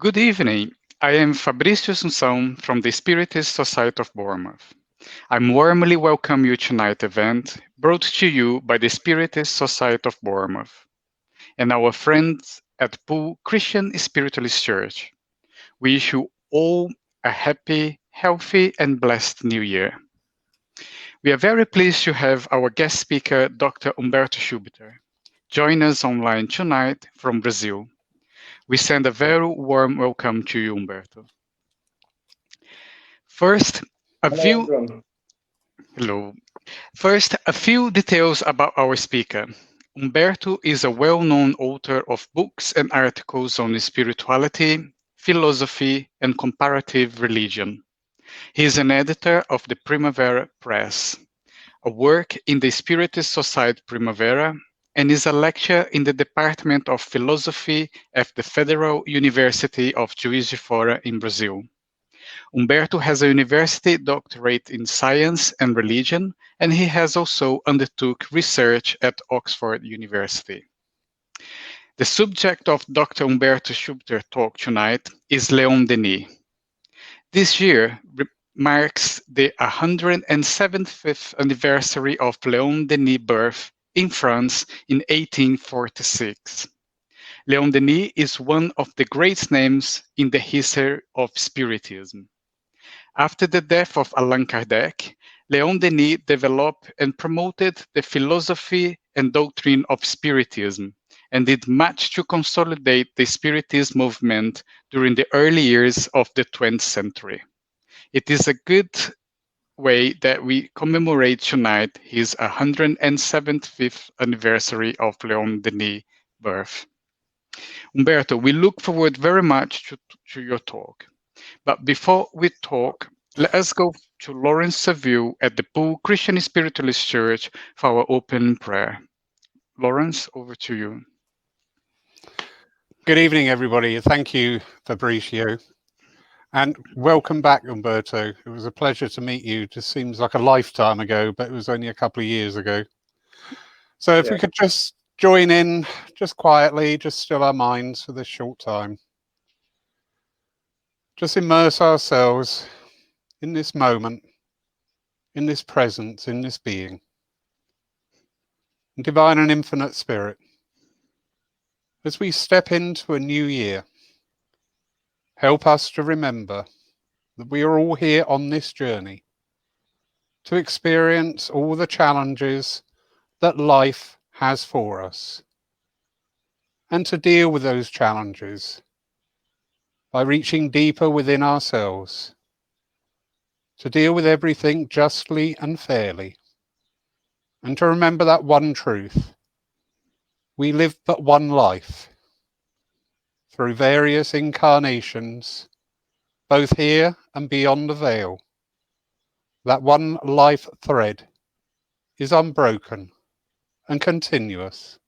Good evening. I am Fabrício Assunção from the Spiritist Society of Bournemouth. I warmly welcome you to tonight's event brought to you by the Spiritist Society of Bournemouth and our friends at Poole Christian Spiritualist Church. We wish you all a happy, healthy, and blessed New Year. We are very pleased to have our guest speaker, Dr. Humberto Schubert, join us online tonight from Brazil. We send a very warm welcome to you, Humberto. First, a Hello, few everyone. hello. First, a few details about our speaker. Humberto is a well-known author of books and articles on spirituality, philosophy, and comparative religion. He is an editor of the Primavera Press, a work in the Spiritist Society Primavera, and is a lecturer in the Department of Philosophy at the Federal University of Juiz de Fora in Brazil. Humberto has a university doctorate in science and religion, and he has also undertook research at Oxford University. The subject of Dr. Humberto Schubert's talk tonight is Leon Denis. This year marks the 175th anniversary of Leon Denis' birth in France in 1846. Leon Denis is one of the great names in the history of Spiritism. After the death of Allan Kardec, Leon Denis developed and promoted the philosophy and doctrine of Spiritism and did much to consolidate the Spiritist movement during the early years of the 20th century. It is a good way that we commemorate tonight his 175th anniversary of Leon Denis' birth. Humberto, we look forward very much to your talk. But before we talk, let us go to Lawrence Saville at the Poole Christian Spiritualist Church for our opening prayer. Lawrence, over to you. Good evening, everybody. Thank you, Fabricio. And welcome back, Humberto. It was a pleasure to meet you. It just seems like a lifetime ago, but it was only a couple of years ago. So if we could just join in, just quietly, just still our minds for this short time. Just immerse ourselves in this moment, in this presence, in this being. Divine and infinite spirit, as we step into a new year, help us to remember that we are all here on this journey to experience all the challenges that life has for us and to deal with those challenges by reaching deeper within ourselves, to deal with everything justly and fairly, and to remember that one truth: we live but one life. Through various incarnations, both here and beyond the veil, that one life thread is unbroken and continuous.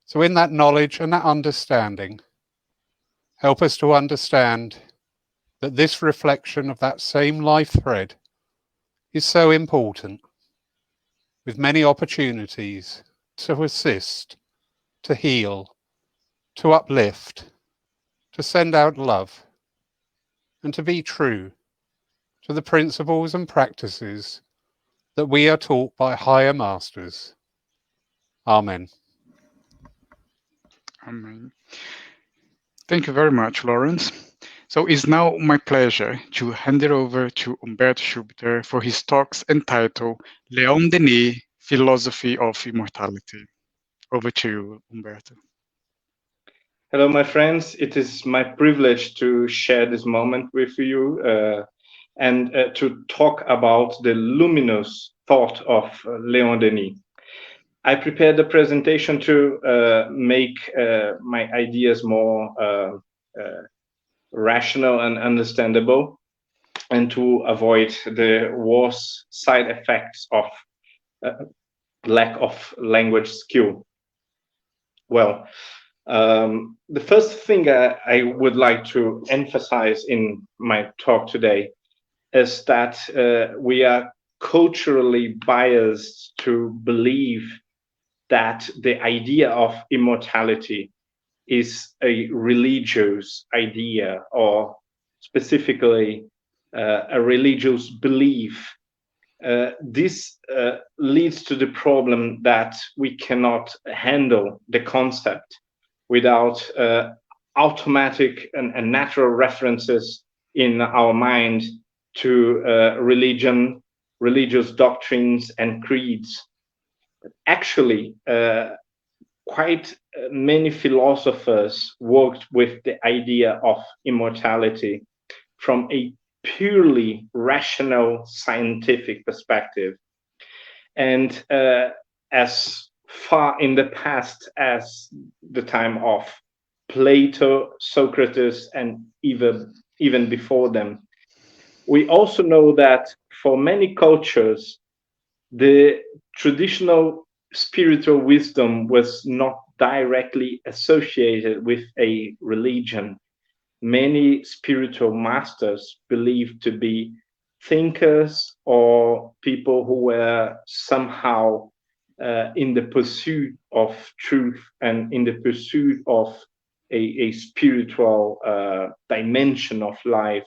So in that knowledge and that understanding, help us to understand that this reflection of that same life thread is so important, with many opportunities to assist, to heal, to uplift, to send out love, and to be true to the principles and practices that we are taught by higher masters. Amen. Amen. Thank you very much, Lawrence. So it's now my pleasure to hand it over to Humberto Schubert for his talks entitled Leon Denis, Philosophy of Immortality. Over to you, Humberto. Hello, my friends. It is my privilege to share this moment with you and to talk about the luminous thought of Leon Denis. I prepared the presentation to make my ideas more rational and understandable, and to avoid the worst side effects of lack of language skill. Well, the first thing I would like to emphasize in my talk today is that we are culturally biased to believe that the idea of immortality is a religious idea, or specifically a religious belief. This leads to the problem that we cannot handle the concept without automatic and natural references in our mind to religion, religious doctrines, and creeds. Actually, quite many philosophers worked with the idea of immortality from a purely rational scientific perspective. And as far in the past as the time of Plato, Socrates, and even before them, we also know that for many cultures, the traditional spiritual wisdom was not directly associated with a religion. Many spiritual masters believed to be thinkers or people who were somehow in the pursuit of truth and in the pursuit of a spiritual dimension of life,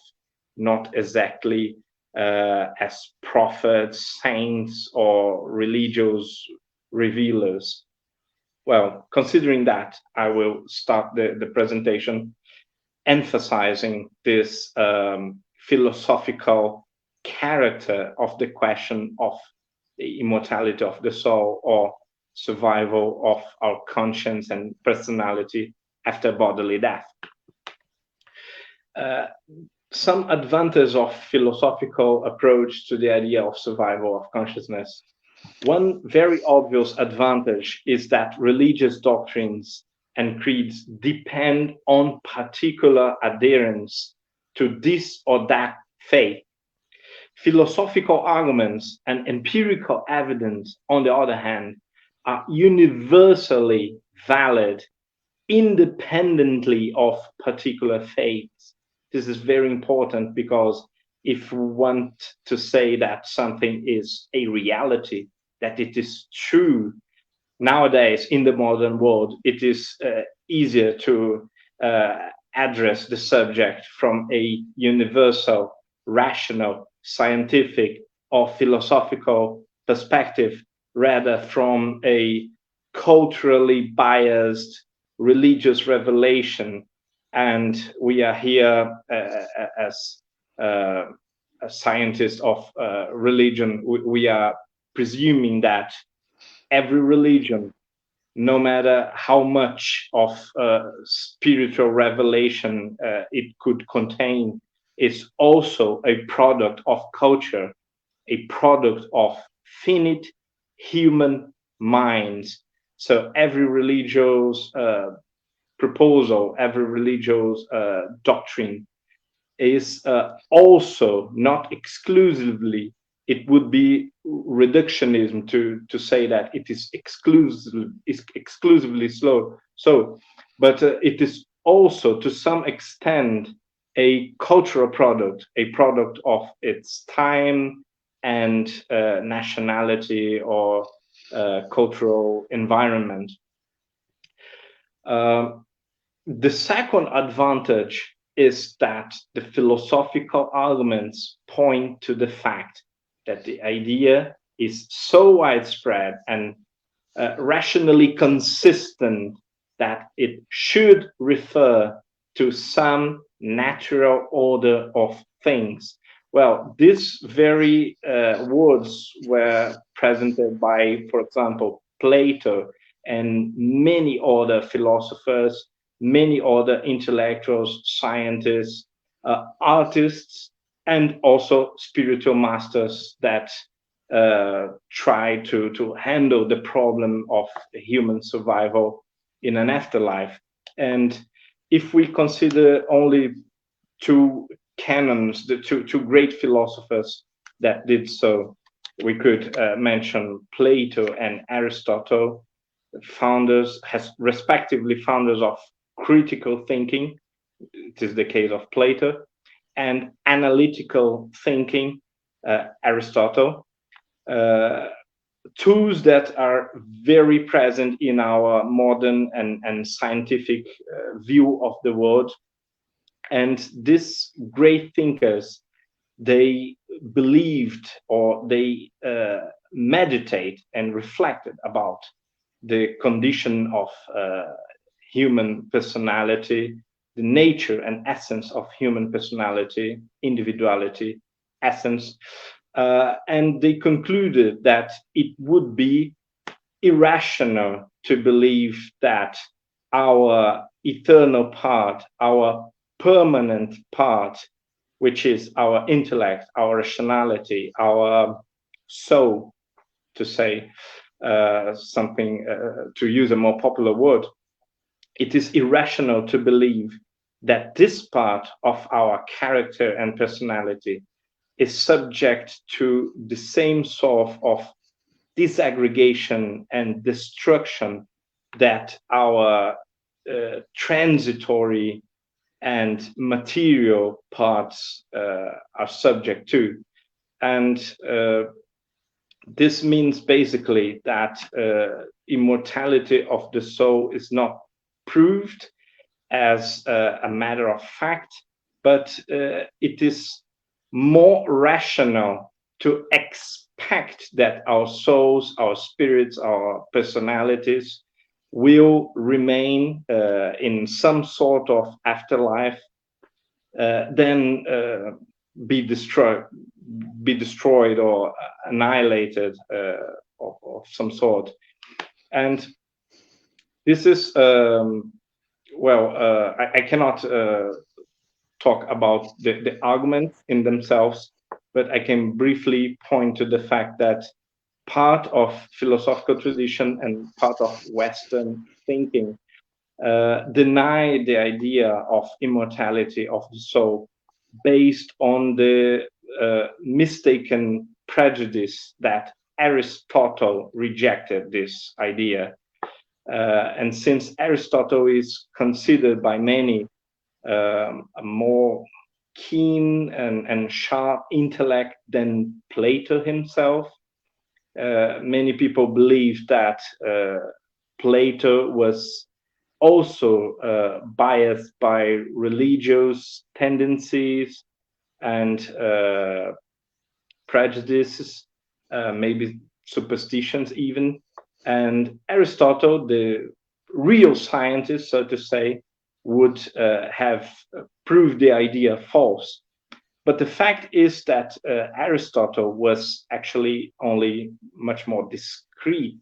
not exactly as prophets, saints, or religious revealers. Well, considering that, I will start the presentation emphasizing this philosophical character of the question of the immortality of the soul, or survival of our conscience and personality after bodily death. Some advantage of philosophical approach to the idea of survival of consciousness. One very obvious advantage is that religious doctrines and creeds depend on particular adherence to this or that faith. Philosophical arguments and empirical evidence, on the other hand, are universally valid independently of particular faiths. This is very important because if we want to say that something is a reality, that it is true, nowadays in the modern world, it is easier to address the subject from a universal, rational, scientific, or philosophical perspective, rather from a culturally biased religious revelation. And we are here as a scientist of religion, we are presuming that every religion, no matter how much of spiritual revelation it could contain, is also a product of culture, a product of finite human minds. So every religious proposal, every religious doctrine is also, not exclusively, it would be reductionism to say that it is exclusively slow. So, but it is also to some extent a cultural product, a product of its time and nationality or cultural environment. The second advantage is that the philosophical arguments point to the fact that the idea is so widespread and rationally consistent that it should refer to some natural order of things. Well, these very words were presented by, for example, Plato and many other philosophers, many other intellectuals, scientists, artists, and also spiritual masters that try to handle the problem of human survival in an afterlife. And if we consider only two canons, the two great philosophers that did so, we could mention Plato and Aristotle, founders, has respectively founders of critical thinking, it is the case of Plato, and analytical thinking, Aristotle. tools that are very present in our modern and scientific view of the world. And these great thinkers, they believed, or they meditate and reflected about the condition of human personality, the nature and essence of human personality, individuality, essence. And they concluded that it would be irrational to believe that our eternal part, our permanent part, which is our intellect, our rationality, our soul, to say something, to use a more popular word, it is irrational to believe that this part of our character and personality is subject to the same sort of disaggregation and destruction that our transitory and material parts are subject to. And this means basically that immortality of the soul is not proved as a matter of fact, but it is more rational to expect that our souls, our spirits, our personalities will remain in some sort of afterlife, then be destroyed or annihilated of some sort. And this is I cannot talk about the arguments in themselves, but I can briefly point to the fact that part of philosophical tradition and part of Western thinking deny the idea of immortality of the soul based on the mistaken prejudice that Aristotle rejected this idea. And since Aristotle is considered by many a more keen and sharp intellect than Plato himself, many people believe that Plato was also biased by religious tendencies and prejudices, maybe superstitions even. And Aristotle, the real scientist, so to say, would have proved the idea false. But the fact is that Aristotle was actually only much more discreet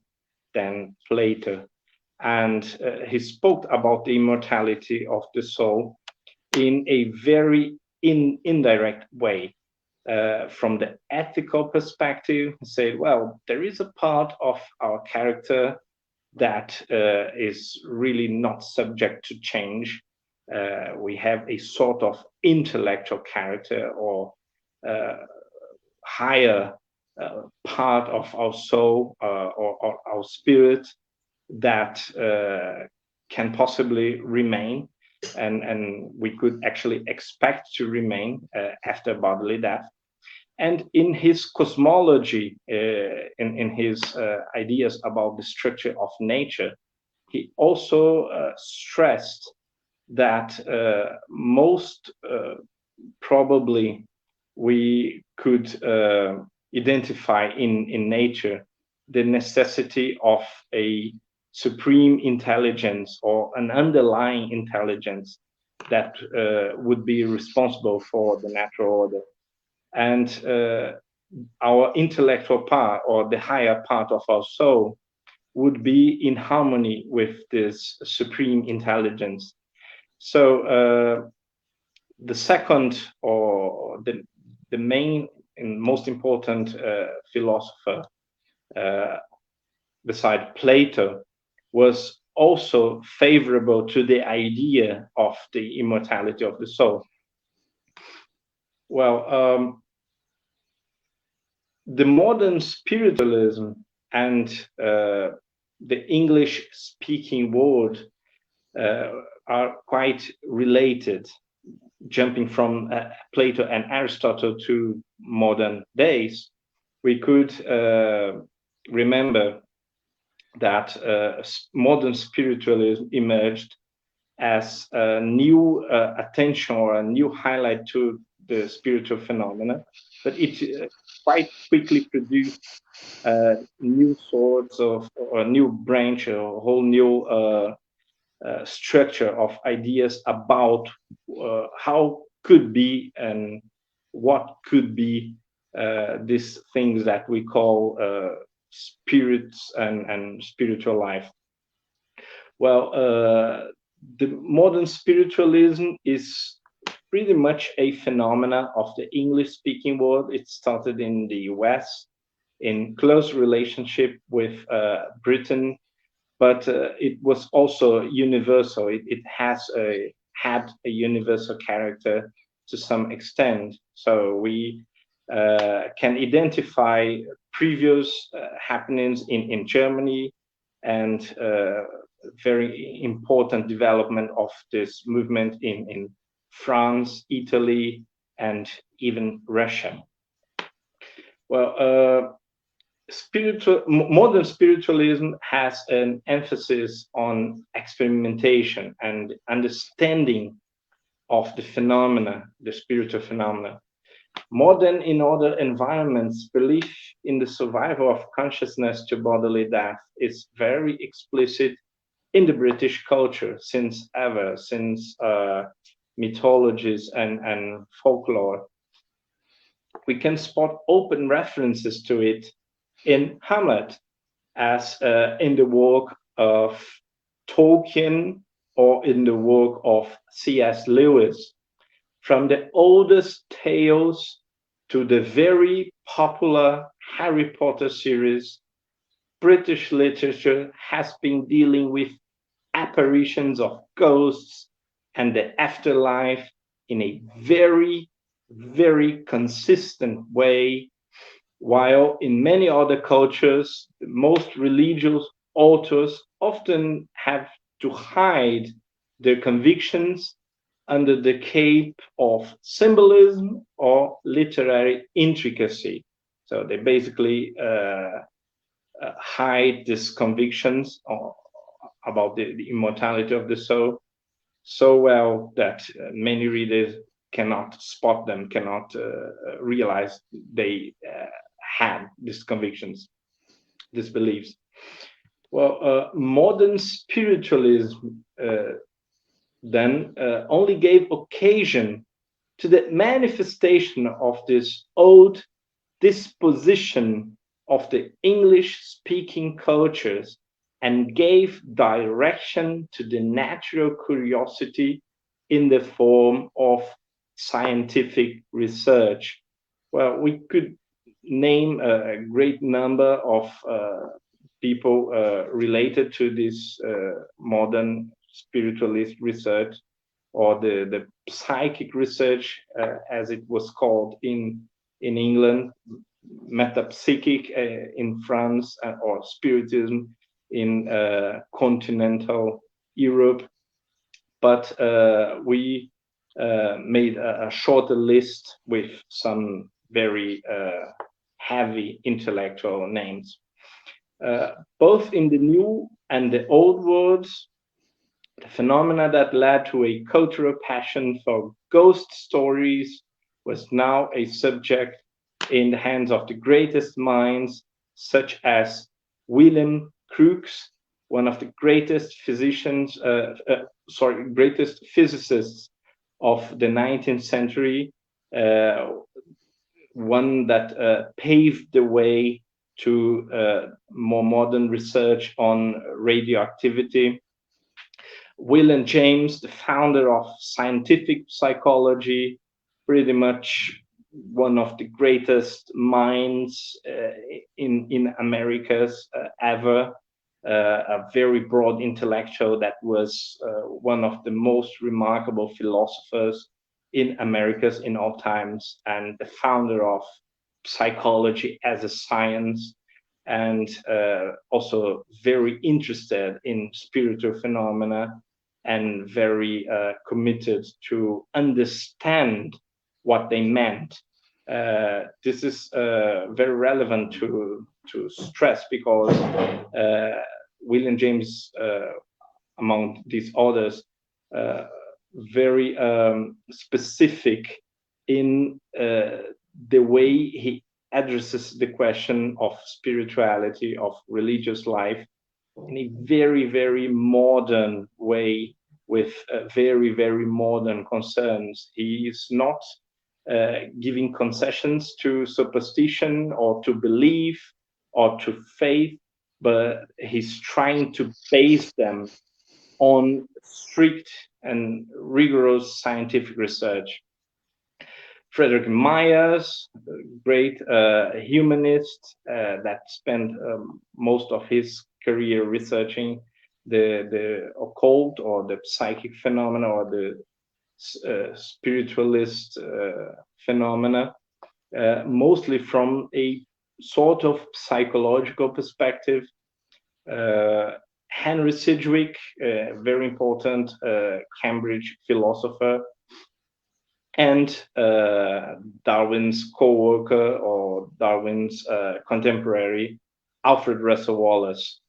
than Plato. And he spoke about the immortality of the soul in a very indirect way. From the ethical perspective, say, well, there is a part of our character that is really not subject to change. We have a sort of intellectual character or higher part of our soul or our spirit that can possibly remain, and we could actually expect to remain after bodily death. And in his cosmology, in his ideas about the structure of nature, he also stressed that most probably we could identify in nature the necessity of a supreme intelligence or an underlying intelligence that would be responsible for the natural order. And our intellectual part, or the higher part of our soul, would be in harmony with this supreme intelligence. So the second, or the main and most important philosopher beside Plato, was also favorable to the idea of the immortality of the soul. Well, the modern spiritualism and the English-speaking world are quite related, jumping from Plato and Aristotle to modern days. We could remember that modern spiritualism emerged as a new attention or a new highlight to the spiritual phenomena, but it quite quickly produced new sorts of, or a new branch, a whole new structure of ideas about how could be and what could be these things that we call spirits and spiritual life. Well, the modern spiritualism is pretty much a phenomena of the English-speaking world. It started in the US in close relationship with Britain, but it was also universal. It has had a universal character to some extent. So we can identify previous happenings in Germany and very important development of this movement in France, Italy, and even Russia. Well, modern spiritualism has an emphasis on experimentation and understanding of the phenomena, the spiritual phenomena. Modern, in other environments, belief in the survival of consciousness to bodily death is very explicit in the British culture since ever, since mythologies and folklore. We can spot open references to it in Hamlet, as in the work of Tolkien or in the work of C.S. Lewis. From the oldest tales to the very popular Harry Potter series, British literature has been dealing with apparitions of ghosts and the afterlife in a very, very consistent way, while in many other cultures, the most religious authors often have to hide their convictions under the cape of symbolism or literary intricacy. So they basically hide these convictions about the immortality of the soul so well that many readers cannot spot them, cannot realize they had these convictions, these beliefs. Well, modern spiritualism then only gave occasion to the manifestation of this old disposition of the English speaking cultures and gave direction to the natural curiosity in the form of scientific research. Well, we could name a great number of people related to this modern spiritualist research, or the psychic research, as it was called in England, metapsychic in France, or spiritism in continental Europe. But we made a shorter list with some very heavy intellectual names. Both in the new and the old worlds, the phenomena that led to a cultural passion for ghost stories was now a subject in the hands of the greatest minds, such as William Crookes, one of the greatest greatest physicists of the 19th century, one that paved the way to more modern research on radioactivity. William James, the founder of scientific psychology, pretty much one of the greatest minds in Americas ever, a very broad intellectual that was one of the most remarkable philosophers in Americas in all times, and the founder of psychology as a science, and also very interested in spiritual phenomena and very committed to understand what they meant. This is very relevant to to stress, because William James, among these others, very specific in the way he addresses the question of spirituality, of religious life, in a very, very modern way, with very, very modern concerns. He is not giving concessions to superstition or to belief or to faith, but he's trying to base them on strict and rigorous scientific research. Frederick Myers, great humanist that spent most of his career researching the occult or the psychic phenomena or the spiritualist phenomena, mostly from a sort of psychological perspective. Henry Sidgwick, very important Cambridge philosopher, and Darwin's co-worker or Darwin's contemporary, Alfred Russel Wallace.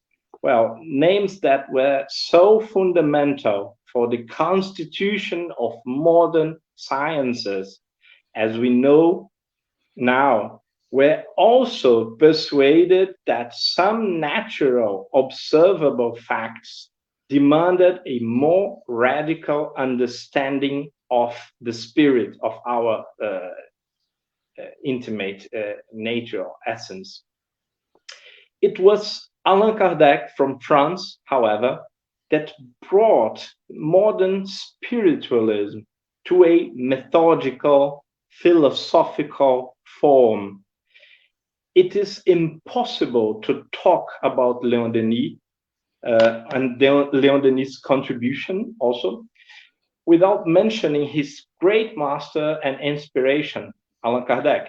Well, names that were so fundamental for the constitution of modern sciences, as we know now, were also persuaded that some natural, observable facts demanded a more radical understanding of the spirit, of our intimate nature or essence. It was Allan Kardec from France, however, that brought modern spiritualism to a methodical, philosophical form. It is impossible to talk about Leon Denis and Leon Denis' contribution also without mentioning his great master and inspiration, Allan Kardec,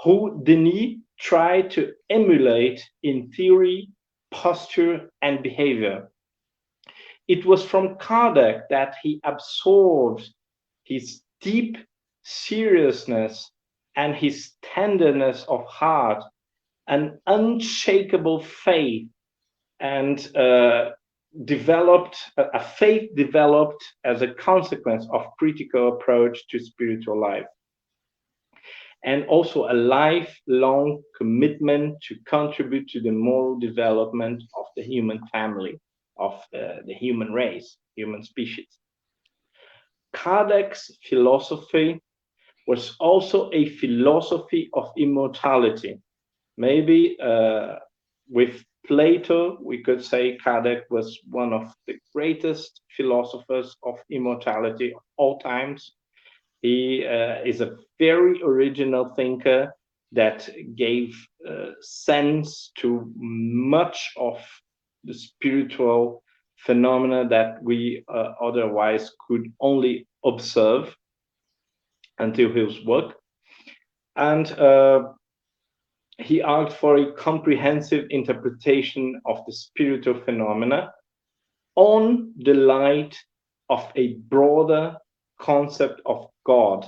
who Denis tried to emulate in theory, posture, and behavior. It was from Kardec that he absorbed his deep seriousness and his tenderness of heart, an unshakable faith, and developed a faith developed as a consequence of critical approach to spiritual life, and also a lifelong commitment to contribute to the moral development of the human family, of the human race, human species. Kardec's philosophy was also a philosophy of immortality. Maybe with Plato, we could say Kardec was one of the greatest philosophers of immortality of all times. He is a very original thinker that gave sense to much of the spiritual phenomena that we otherwise could only observe until his work. And he argued for a comprehensive interpretation of the spiritual phenomena on the light of a broader concept of God.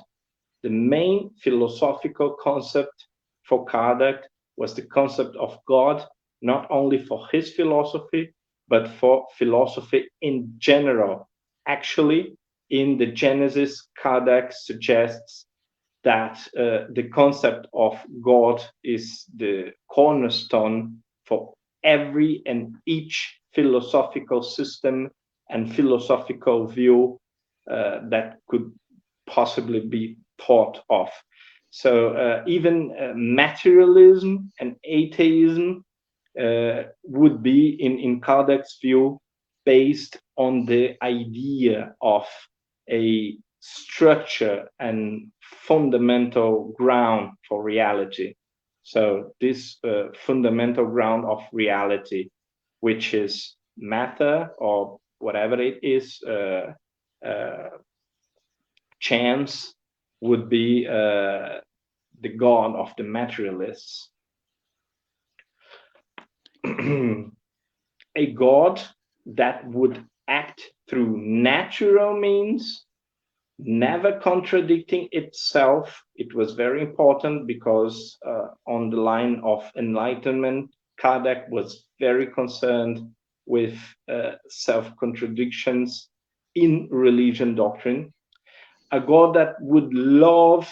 The main philosophical concept for Kardec was the concept of God, not only for his philosophy, but for philosophy in general. Actually, in the Genesis, Kardec suggests that the concept of God is the cornerstone for every and each philosophical system and philosophical view that could possibly be thought of. So even materialism and atheism would be, in Kardec's view, based on the idea of a structure and fundamental ground for reality. So this fundamental ground of reality, which is matter or whatever it is, chance, would be the god of the materialists. A god that would act through natural means, never contradicting itself. It was very important because on the line of enlightenment, Kardec was very concerned with self-contradictions in religion doctrine. A God that would love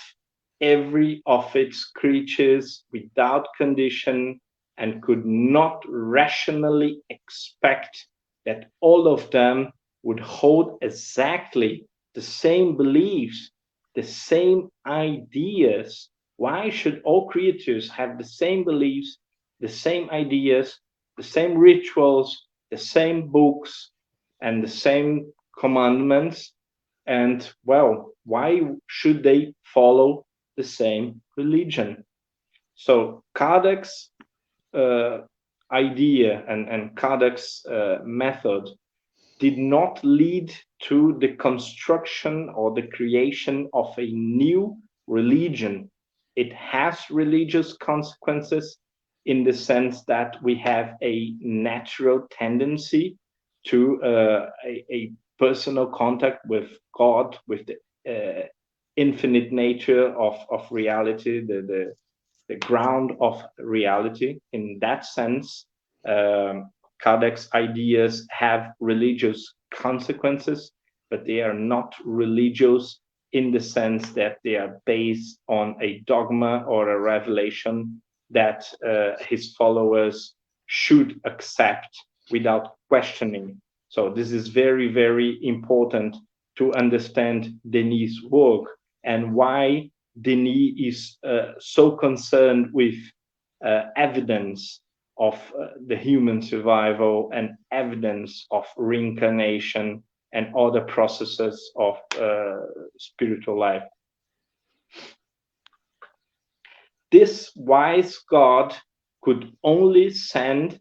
every of its creatures without condition and could not rationally expect that all of them would hold exactly the same beliefs, the same ideas. Why should all creatures have the same beliefs, the same ideas, the same rituals, the same books, and the same commandments? And well, why should they follow the same religion? So Kardec's idea and Kardec's method did not lead to the construction or the creation of a new religion. It has religious consequences in the sense that we have a natural tendency to a personal contact with God, with the infinite nature of reality, the ground of reality. In that sense, Kardec's ideas have religious consequences, but they are not religious in the sense that they are based on a dogma or a revelation that his followers should accept without questioning. So this is very, very important to understand Denis' work and why Denis is so concerned with evidence of the human survival and evidence of reincarnation and other processes of spiritual life. This wise God could only send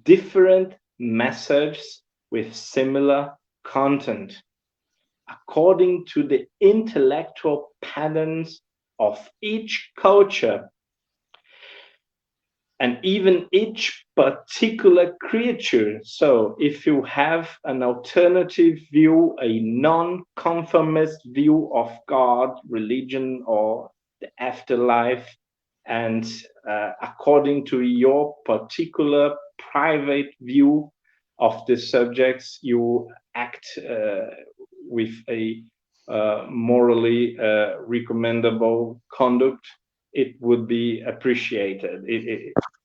different messages with similar content according to the intellectual patterns of each culture and even each particular creature. So if you have an alternative view, a non-conformist view of God, religion, or the afterlife, and according to your particular private view of the subjects, you act with a morally recommendable conduct, it would be appreciated.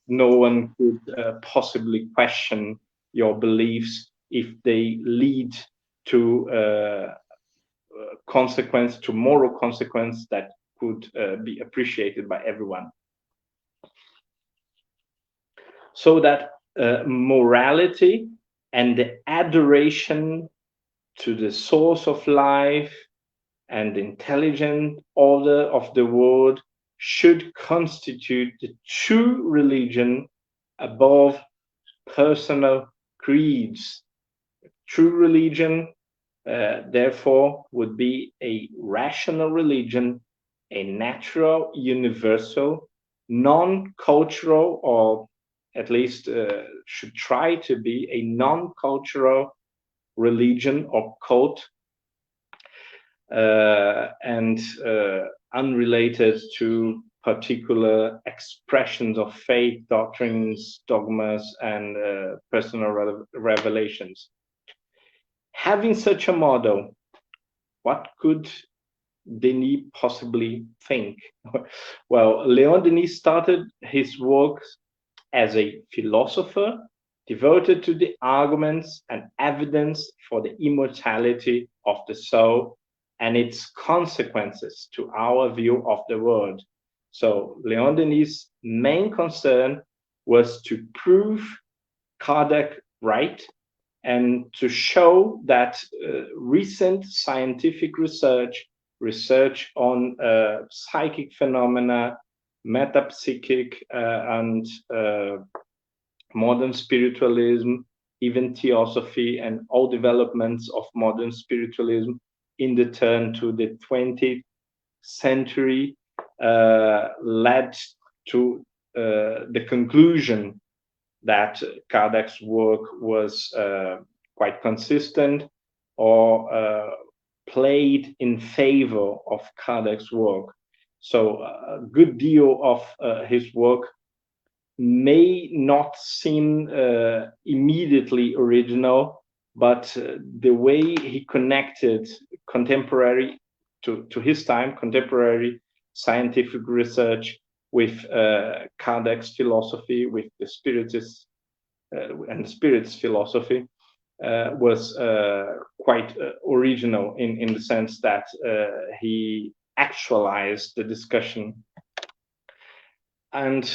No one could possibly question your beliefs if they lead to consequence, to moral consequence that could be appreciated by everyone. So that morality and the adoration to the source of life and intelligent order of the world should constitute the true religion above personal creeds. True religion, therefore, would be a rational religion, a natural, universal, non-cultural, or at least should try to be a non-cultural religion or cult, and unrelated to particular expressions of faith, doctrines, dogmas, and personal revelations. Having such a model, what could Denis possibly think? Well, Leon Denis started his work as a philosopher devoted to the arguments and evidence for the immortality of the soul and its consequences to our view of the world. So Leon Denis' main concern was to prove Kardec right and to show that recent scientific research on psychic phenomena, metapsychic, and modern spiritualism, even theosophy, and all developments of modern spiritualism in the turn to the 20th century led to the conclusion that Kardec's work was quite consistent or played in favor of Kardec's work. So a good deal of his work may not seem immediately original, but the way he connected contemporary to his time, contemporary scientific research with Kardec's philosophy, with the Spiritist and Spirit's philosophy, was quite original in the sense that he actualized the discussion. And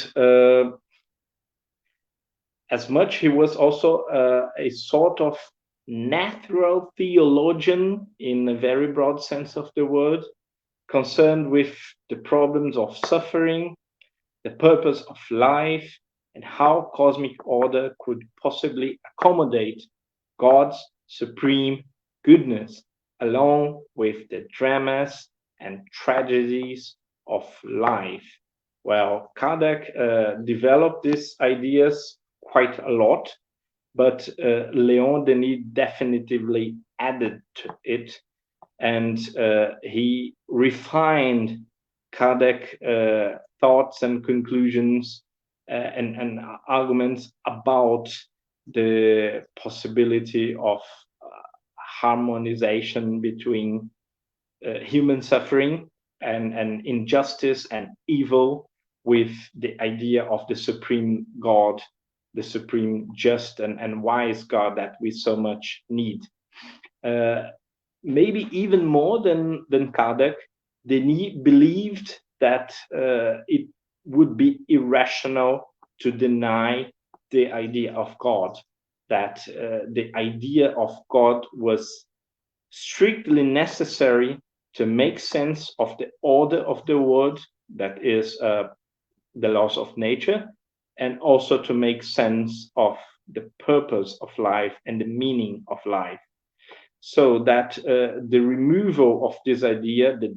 as much he was also a sort of natural theologian in a very broad sense of the word, concerned with the problems of suffering, the purpose of life, and how cosmic order could possibly accommodate God's supreme goodness, along with the dramas and tragedies of life. Well, Kardec developed these ideas quite a lot, but Leon Denis definitively added to it, and he refined Kardec thoughts and conclusions and arguments about the possibility of harmonization between human suffering and injustice and evil with the idea of the supreme God, the supreme just and wise God that we so much need. Maybe even more than Kardec, Denis believed that it would be irrational to deny the idea of God, that the idea of God was strictly necessary to make sense of the order of the world, that is the laws of nature, and also to make sense of the purpose of life and the meaning of life. So that the removal of this idea, the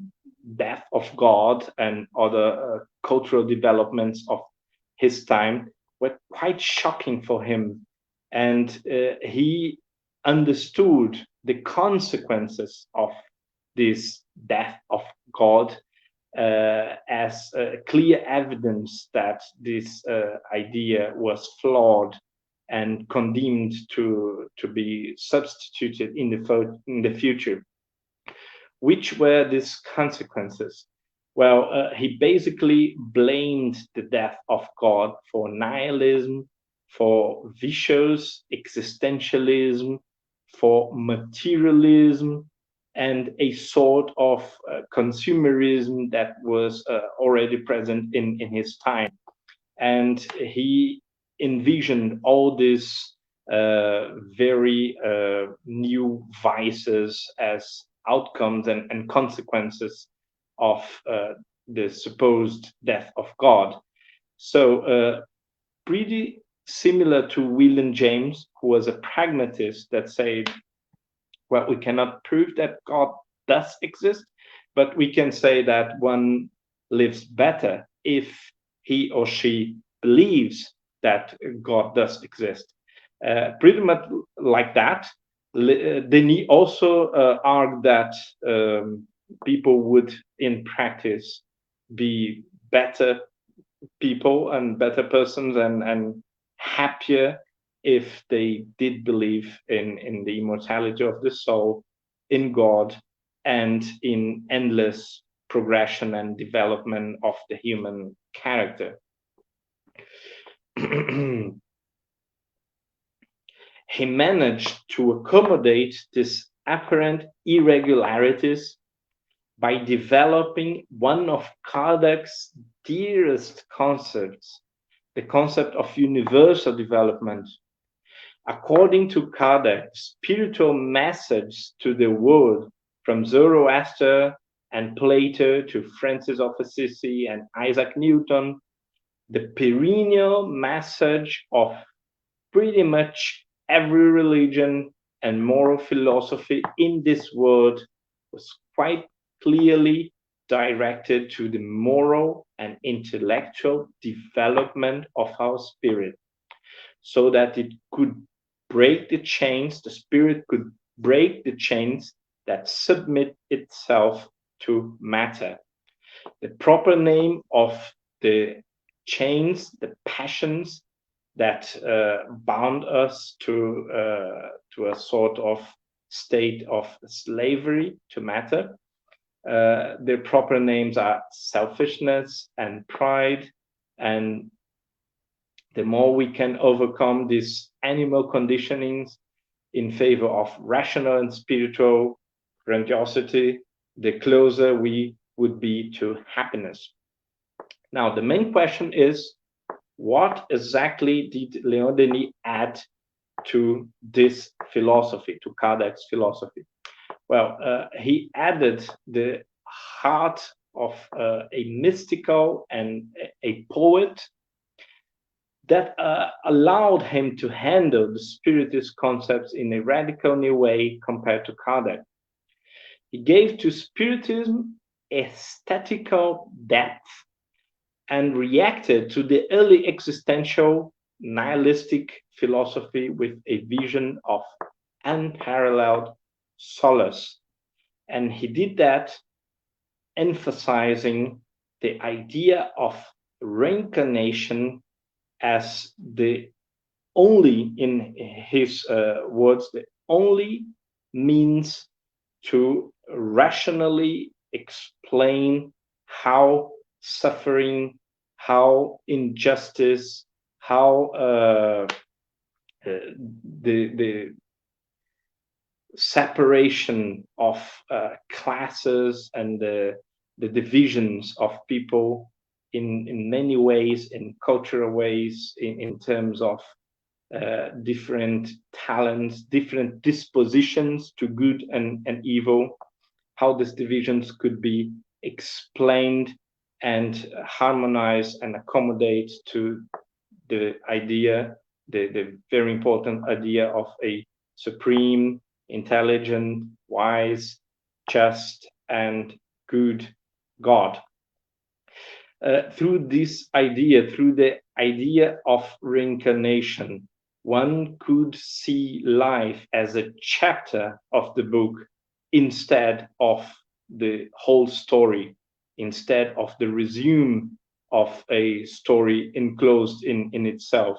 death of God and other cultural developments of his time were quite shocking for him. And he understood the consequences of this death of God as clear evidence that this idea was flawed and condemned to be substituted in the future. Which were these consequences? Well, he basically blamed the death of God for nihilism, for vicious existentialism, for materialism, and a sort of consumerism that was already present in his time. And he envisioned all these very new vices as outcomes and consequences of the supposed death of God. So pretty similar to William James, who was a pragmatist that said, well, we cannot prove that God does exist, but we can say that one lives better if he or she believes that God does exist. Pretty much like that. Denis also argued that people would, in practice, be better people and better persons and happier if they did believe in the immortality of the soul, in God, and in endless progression and development of the human character. He managed to accommodate these apparent irregularities by developing one of Kardec's dearest concepts, the concept of universal development. According to Kardec, spiritual message to the world from Zoroaster and Plato to Francis of Assisi and Isaac Newton, the perennial message of pretty much every religion and moral philosophy in this world was quite clearly directed to the moral and intellectual development of our spirit, so that it could break the chains, the spirit could break the chains that submit itself to matter. The proper name of the chains, the passions that bound us to a sort of state of slavery to matter. Their proper names are selfishness and pride. And the more we can overcome these animal conditionings in favor of rational and spiritual grandiosity, the closer we would be to happiness. Now, the main question is, what exactly did Leon Denis add to this philosophy, to Kardec's philosophy? Well, he added the heart of a mystical and a poet that allowed him to handle the spiritist concepts in a radical new way compared to Kardec. He gave to Spiritism aesthetical depth and reacted to the early existential nihilistic philosophy with a vision of unparalleled solace. And he did that emphasizing the idea of reincarnation as the only, in his words, the only means to rationally explain how suffering, how injustice, how the separation of classes and the divisions of people in many ways, in cultural ways, in terms of different talents, different dispositions to good and evil, how these divisions could be explained and harmonized and accommodate to the idea, the very important idea of a supreme, intelligent, wise, just, and good God. Through this idea, through the idea of reincarnation, one could see life as a chapter of the book instead of the whole story, instead of the resume of a story enclosed in itself.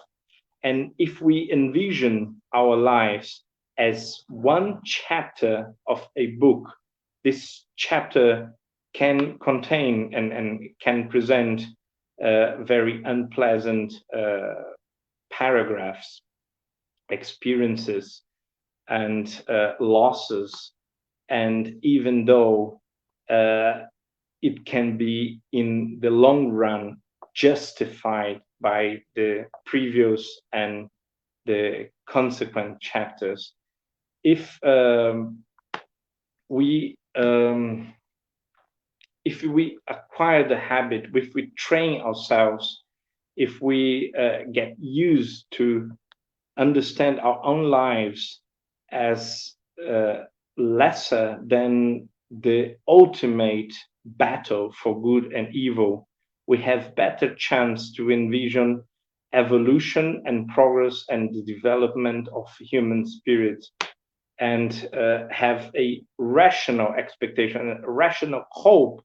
And if we envision our lives as one chapter of a book, this chapter can contain and can present very unpleasant paragraphs, experiences, and losses. And even though it can be in the long run justified by the previous and the consequent chapters, if we acquire the habit, if we train ourselves, if we get used to understand our own lives as lesser than the ultimate battle for good and evil, we have better chance to envision evolution and progress and the development of human spirits, and have a rational expectation, a rational hope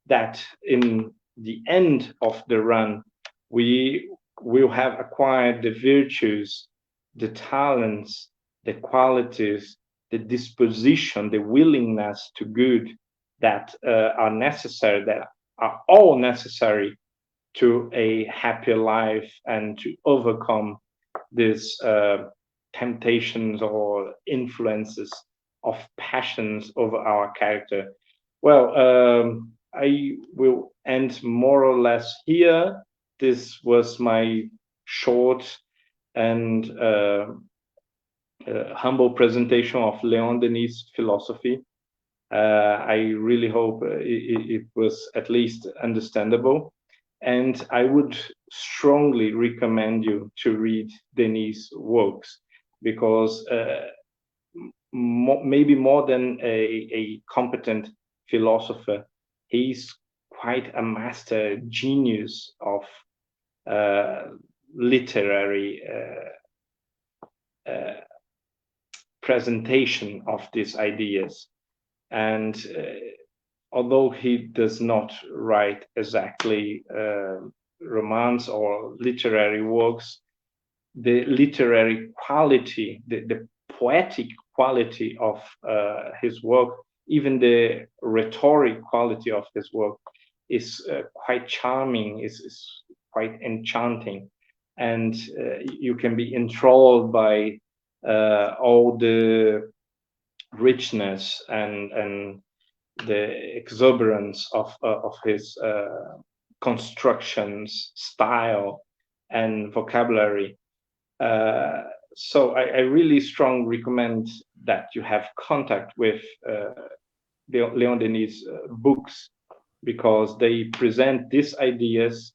that in the end of the run, we will have acquired the virtues, the talents, the qualities, the disposition, the willingness to good that are necessary, that are all necessary to a happier life and to overcome these temptations or influences of passions over our character. Well, I will end more or less here. This was my short and humble presentation of Leon Denis' philosophy. I really hope it was at least understandable. And I would strongly recommend you to read Denis' works, because maybe more than a competent philosopher, he's quite a master genius of literary presentation of these ideas. And although he does not write exactly romance or literary works, the literary quality, the poetic quality of his work, even the rhetoric quality of his work is quite charming, is quite enchanting. And you can be enthralled by all the richness and the exuberance of his constructions, style, and vocabulary. So I really strongly recommend that you have contact with Leon Denis' books, because they present these ideas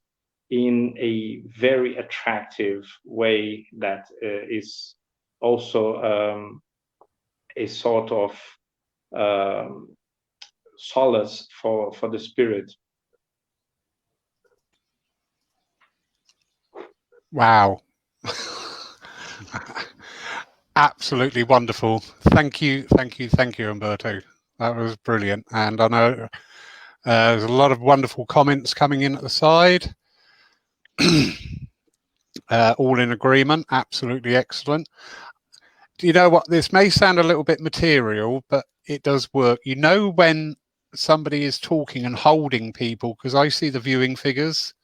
in a very attractive way that is also a sort of um, solace for the spirit. Wow. Absolutely wonderful. Thank you, Humberto. That was brilliant. And I know there's a lot of wonderful comments coming in at the side. All in agreement. Absolutely excellent. Do you know what? This may sound a little bit material, but it does work. You know when somebody is talking and holding people, because I see the viewing figures,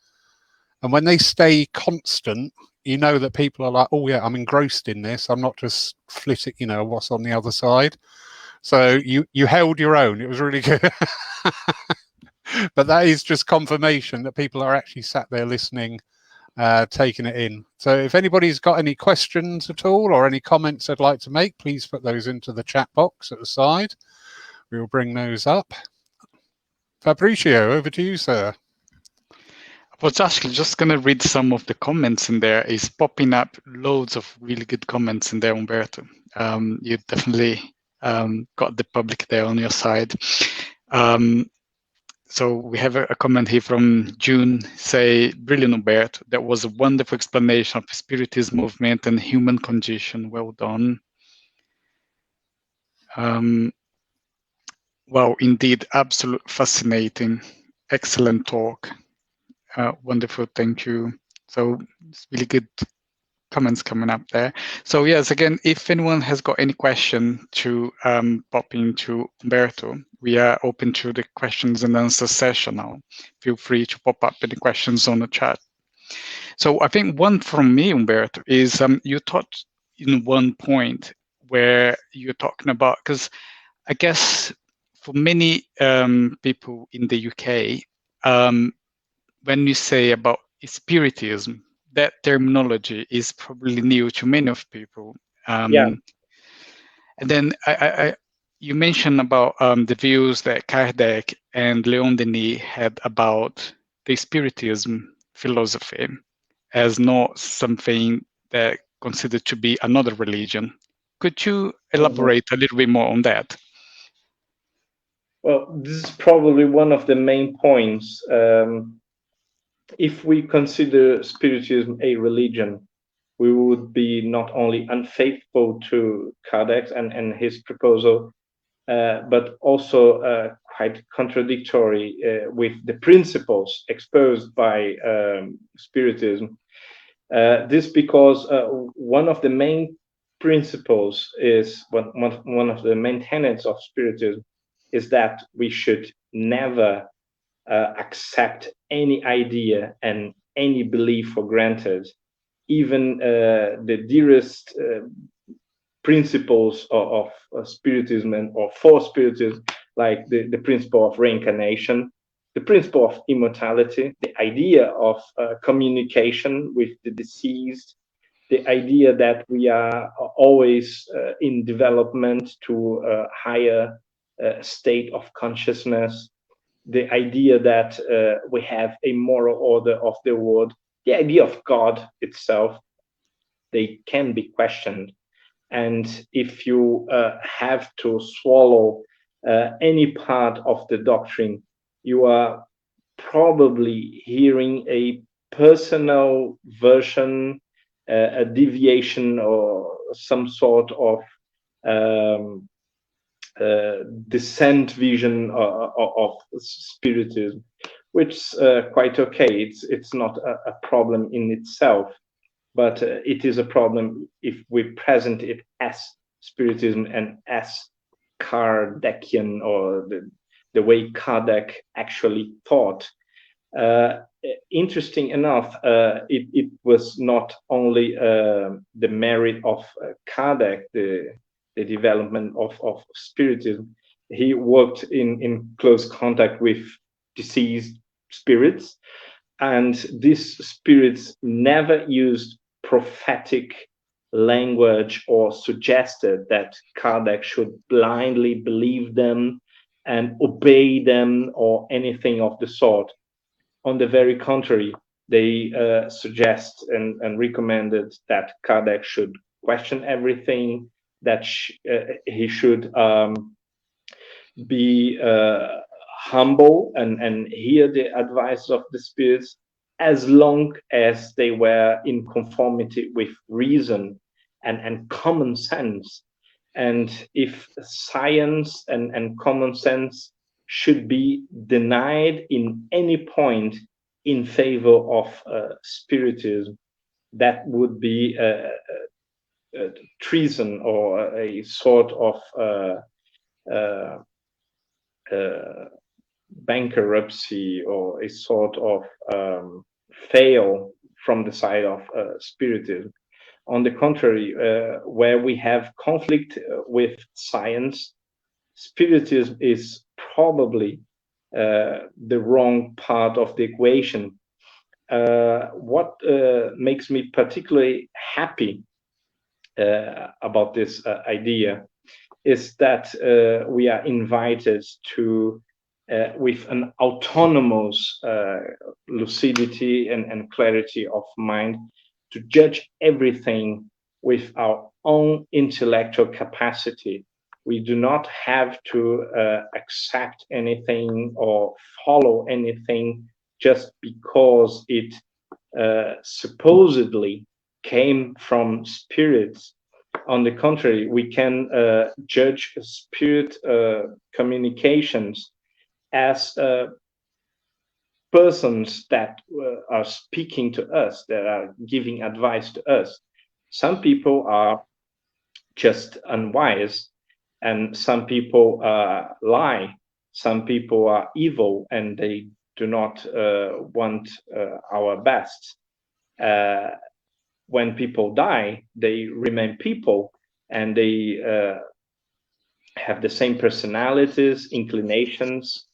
and when they stay constant, you know that people are like, oh yeah, I'm engrossed in this. I'm not just flitting, what's on the other side. So you held your own. It was really good. But that is just confirmation that people are actually sat there listening, taking it in. So if anybody's got any questions at all or any comments they'd like to make, please put those into the chat box at the side. We will bring those up. Fabricio, over to you, sir. I was actually just going to read some of the comments in there. It's popping up loads of really good comments in there, Humberto. You definitely got the public there on your side. So we have a comment here from June, say, brilliant, Humberto. That was a wonderful explanation of Spiritism movement and human condition. Well done. Wow, indeed, absolute fascinating. Excellent talk. Wonderful, thank you. So it's really good comments coming up there. So yes, again, if anyone has got any question to pop into Humberto, we are open to the questions and answer session now. Feel free to pop up any questions on the chat. So I think one from me, Humberto, is you touched in one point where you're talking about, because I guess for many people in the UK, when you say about spiritism, that terminology is probably new to many of people. Yeah. And then you mentioned about the views that Kardec and Leon Denis had about the spiritism philosophy as not something that considered to be another religion. Could you elaborate a little bit more on that? Well, this is probably one of the main points. If we consider Spiritism a religion, we would be not only unfaithful to Kardec and his proposal, but also quite contradictory with the principles exposed by Spiritism. This because one of the main principles is one of the main tenets of Spiritism is that we should never accept any idea and any belief for granted, even the dearest principles of Spiritism or for Spiritism, like the principle of reincarnation, the principle of immortality, the idea of communication with the deceased, the idea that we are always in development to a higher state of consciousness, the idea that we have a moral order of the world, the idea of God itself, they can be questioned. And if you have to swallow any part of the doctrine, you are probably hearing a personal version, a deviation, or some sort of descent vision of spiritism, which is quite okay. It's not a problem in itself, but it is a problem if we present it as spiritism and as Kardecian, or the way Kardec actually thought. Interesting enough, it was not only the merit of Kardec, the development of spiritism. He worked in close contact with deceased spirits, and these spirits never used prophetic language or suggested that Kardec should blindly believe them and obey them or anything of the sort. On the very contrary, they suggest and recommended that Kardec should question everything, that he should be humble and hear the advice of the spirits, as long as they were in conformity with reason and common sense. And if science and common sense should be denied in any point in favor of spiritism, that would be treason, or a sort of bankruptcy, or a sort of fail from the side of spiritism. On the contrary, where we have conflict with science, spiritism is probably the wrong part of the equation. What makes me particularly happy about this idea is that we are invited to, with an autonomous lucidity and clarity of mind, to judge everything with our own intellectual capacity. We do not have to accept anything or follow anything just because it supposedly came from spirits. On the contrary, we can judge spirit communications as persons that are speaking to us, that are giving advice to us. Some people are just unwise, and some people lie. Some people are evil, and they do not want our best. When people die, they remain people, and they have the same personalities, inclinations,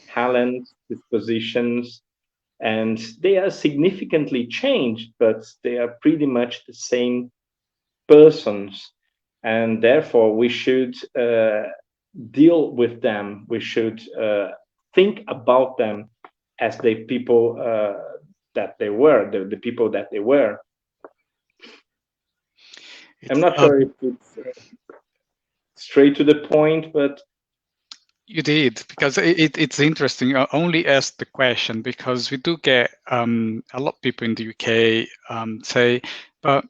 talents, dispositions, and they are significantly changed, but they are pretty much the same persons. And therefore, we should deal with them. We should think about them as the people that they were, the people that they were. I'm not sure if it's straight to the point, but you did, because it's interesting. I only asked the question because we do get a lot of people in the UK say, but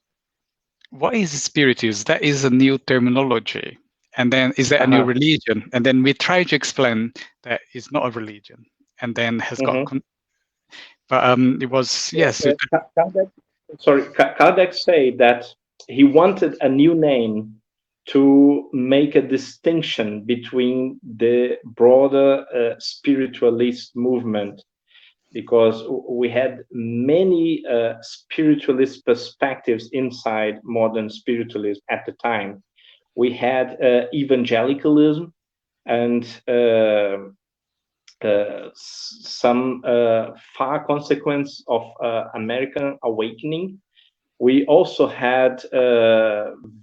what is spiritism? That is a new terminology. And then is that a new religion? And then we try to explain that it's not a religion. And then has got, but it was, yes. Kardec said that he wanted a new name to make a distinction between the broader spiritualist movement, because we had many spiritualist perspectives inside modern spiritualism at the time. We had evangelicalism and some far consequence of American awakening. We also had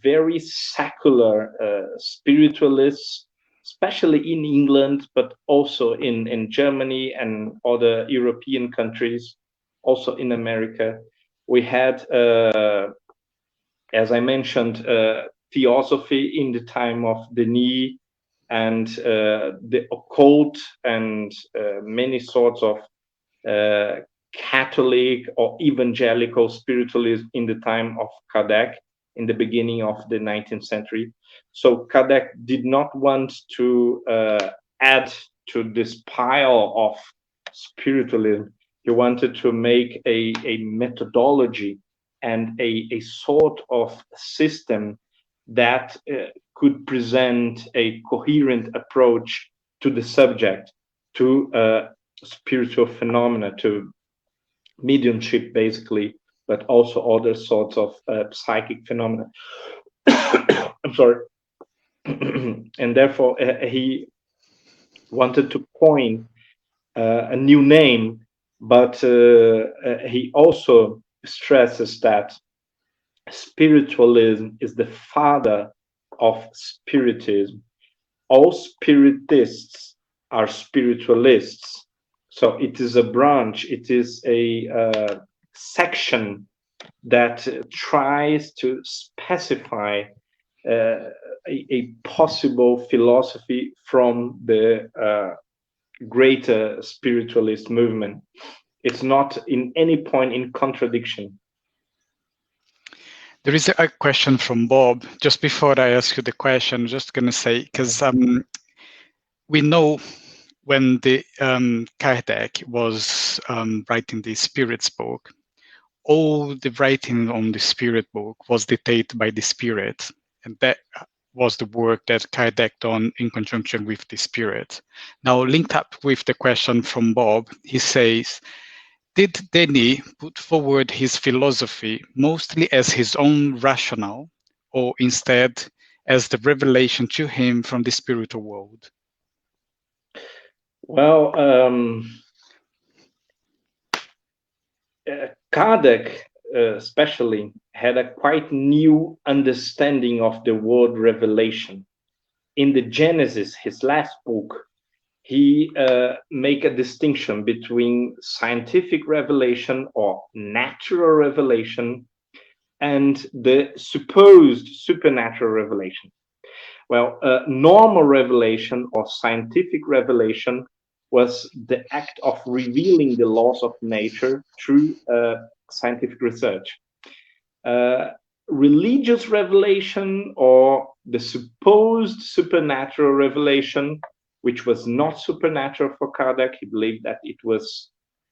very secular spiritualists, especially in England, but also in Germany and other European countries, also in America. We had, as I mentioned, theosophy in the time of Denis, and the occult, and many sorts of Catholic or evangelical spiritualism in the time of Kardec in the beginning of the 19th century. So Kardec did not want to add to this pile of spiritualism. He wanted to make a methodology and a sort of system that could present a coherent approach to the subject, to spiritual phenomena, to mediumship, basically, but also other sorts of psychic phenomena. I'm sorry. And therefore, he wanted to coin a new name, but he also stresses that spiritualism is the father of spiritism. All spiritists are spiritualists. So it is a branch, it is a section that tries to specify a possible philosophy from the greater spiritualist movement. It's not in any point in contradiction. There is a question from Bob. Just before I ask you the question, I'm just going to say, because we know when the Kardec was writing the Spirit's book, all the writing on the Spirit book was dictated by the Spirit, and that was the work that Kardec done in conjunction with the Spirit. Now, linked up with the question from Bob, he says, did Denis put forward his philosophy mostly as his own rationale, or instead as the revelation to him from the spiritual world? Well, Kardec especially had a quite new understanding of the word revelation. In the Genesis, his last book, he make a distinction between scientific revelation or natural revelation and the supposed supernatural revelation. Well, normal revelation or scientific revelation was the act of revealing the laws of nature through scientific research. Religious revelation, or the supposed supernatural revelation, which was not supernatural for Kardec, he believed that it was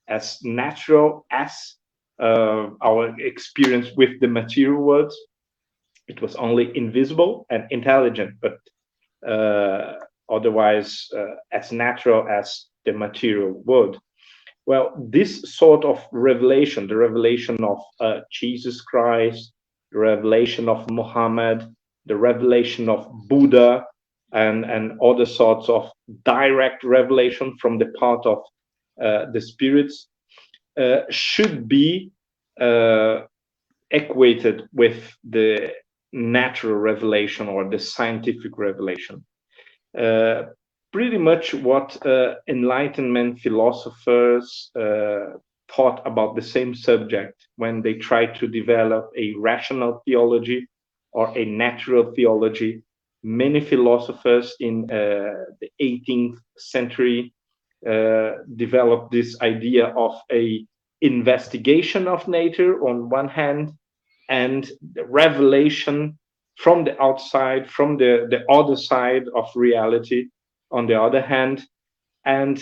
as natural as our experience with the material world. It was only invisible and intelligent, but otherwise as natural as the material world. Well, this sort of revelation, the revelation of Jesus Christ, the revelation of Muhammad, the revelation of Buddha, and other sorts of direct revelation from the part of the spirits should be equated with the natural revelation or the scientific revelation. Pretty much what Enlightenment philosophers thought about the same subject when they tried to develop a rational theology or a natural theology. Many philosophers in the 18th century developed this idea of a investigation of nature on one hand, and the revelation from the outside, from the other side of reality on the other hand. And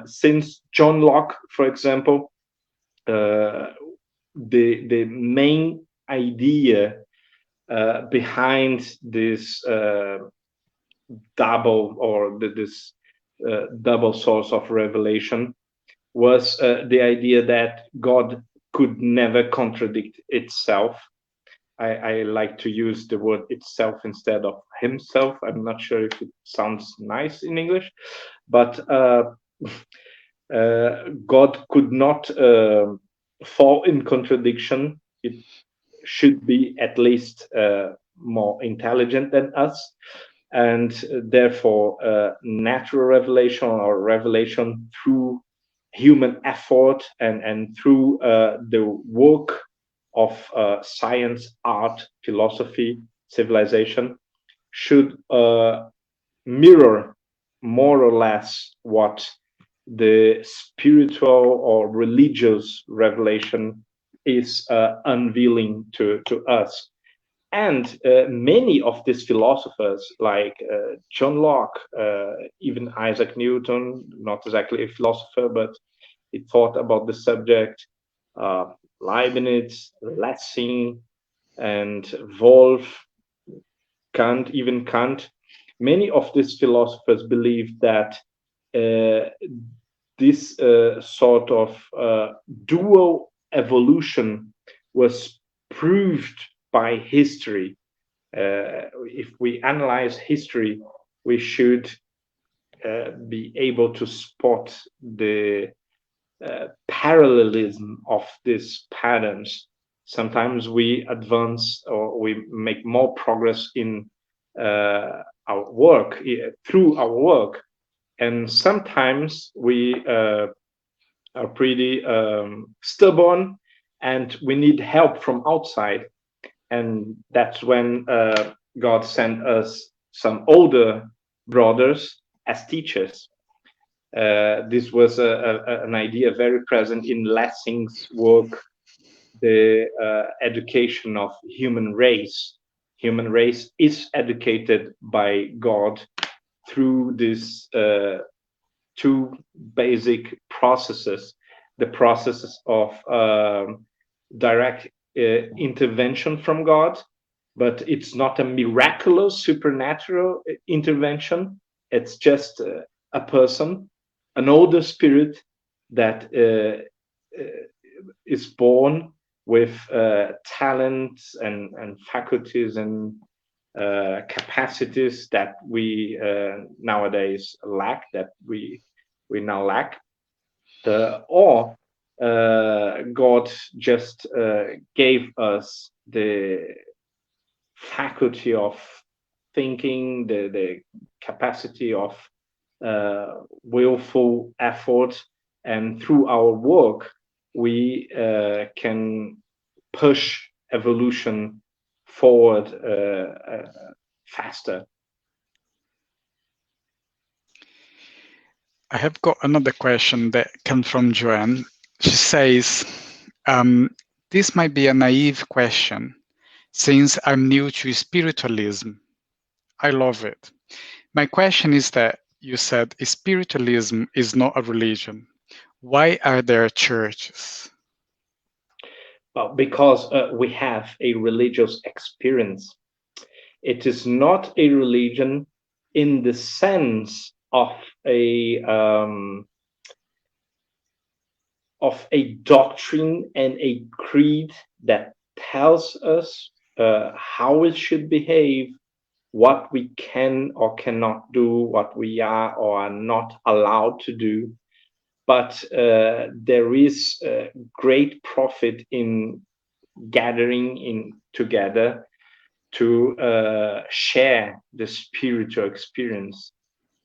since John Locke, for example, the main idea behind this double or this double source of revelation was the idea that God could never contradict itself. I like to use the word itself instead of himself. I'm not sure if it sounds nice in English, but God could not fall in contradiction. It should be at least more intelligent than us, and therefore natural revelation or revelation through human effort and through the work of science, art, philosophy, civilization should mirror more or less what the spiritual or religious revelation is unveiling to us. And many of these philosophers, like John Locke, even Isaac Newton, not exactly a philosopher, but he thought about the subject, Leibniz, Lessing, and Wolff, Kant, even Kant, many of these philosophers believe that this sort of dual evolution was proved by history. If we analyze history, we should be able to spot the parallelism of these patterns. Sometimes we advance or we make more progress in our work, through our work, and sometimes we are pretty stubborn and we need help from outside, and that's when God sent us some older brothers as teachers. This was an idea very present in Lessing's work, the education of human race. Human race is educated by God through these two basic processes: the processes of direct intervention from God, but it's not a miraculous supernatural intervention. It's just a person, an older spirit that is born with talents and faculties and capacities that we nowadays lack, that we now lack, or God just gave us the faculty of thinking, the capacity of willful effort, and through our work we can push evolution forward faster. I have got another question that comes from Joanne. She says, this might be a naive question, since I'm new to spiritualism. I love it. My question is that you said spiritualism is not a religion. Why are there churches? Well, because we have a religious experience. It is not a religion in the sense of a doctrine and a creed that tells us how we should behave, what we can or cannot do, what we are or are not allowed to do. But there is great profit in gathering in together to share the spiritual experience.